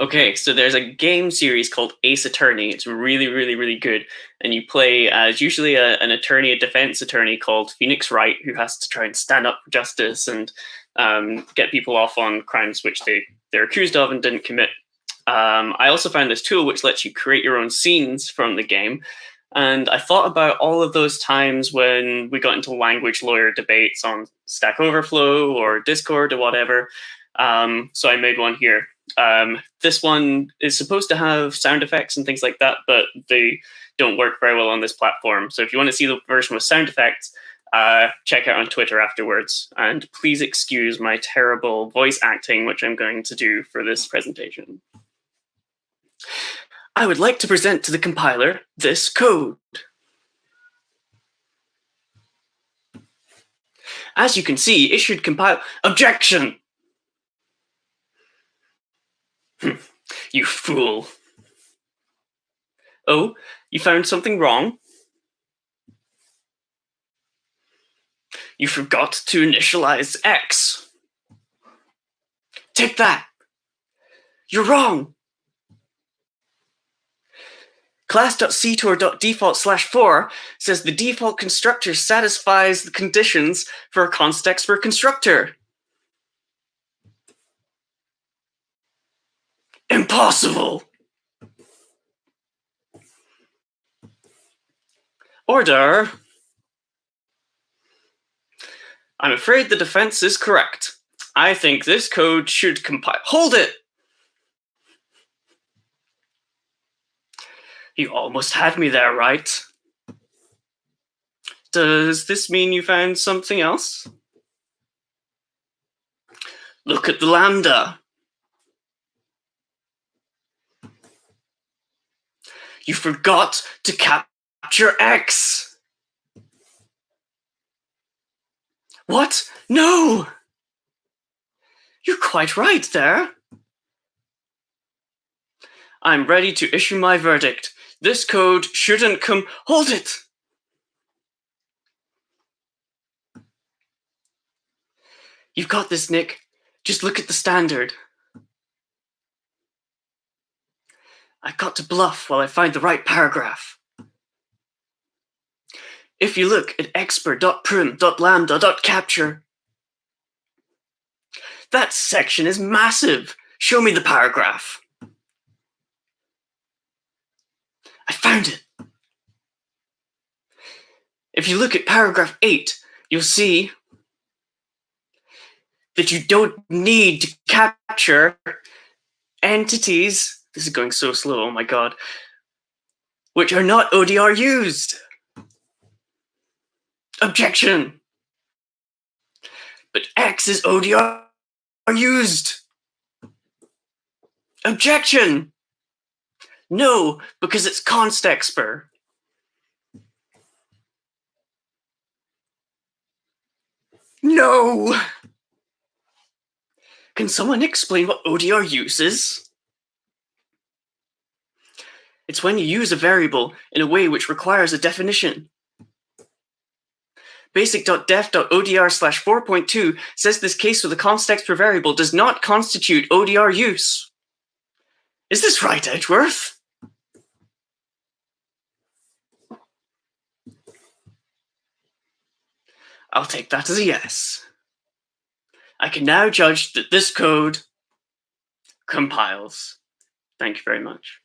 Okay, so there's a game series called Ace Attorney. It's really, really, really good. And you play as usually an attorney, a defense attorney called Phoenix Wright, who has to try and stand up for justice and get people off on crimes which they're accused of and didn't commit. I also found this tool which lets you create your own scenes from the game. And I thought about all of those times when we got into language lawyer debates on Stack Overflow or Discord or whatever. So I made one here. This one is supposed to have sound effects and things like that, but they don't work very well on this platform. So if you want to see the version with sound effects, check out on Twitter afterwards. And please excuse my terrible voice acting, which I'm going to do for this presentation. I would like to present to the compiler this code. As you can see, it should compile. Objection! You fool. Oh, you found something wrong? You forgot to initialize X. Take that. You're wrong. Class.ctor.default/4 says the default constructor satisfies the conditions for a constexpr constructor. Impossible! Order! I'm afraid the defense is correct. I think this code should compile. Hold it! You almost had me there, right? Does this mean you found something else? Look at the lambda. You forgot to capture X. What? No! You're quite right there. I'm ready to issue my verdict. This code shouldn't come. Hold it! You've got this, Nick. Just look at the standard. I've got to bluff while I find the right paragraph. If you look at expr.prim.lambda.capture, that section is massive. Show me the paragraph. I found it. If you look at paragraph 8, you'll see that you don't need to capture entities, this is going so slow, oh my god, which are not ODR used. Objection! But X is ODR used. Objection! No, because it's constexpr. No! Can someone explain what ODR use is? It's when you use a variable in a way which requires a definition. Basic.def.odr/4.2 says this case with a constexpr variable does not constitute ODR use. Is this right, Edgeworth? I'll take that as a yes. I can now judge that this code compiles. Thank you very much.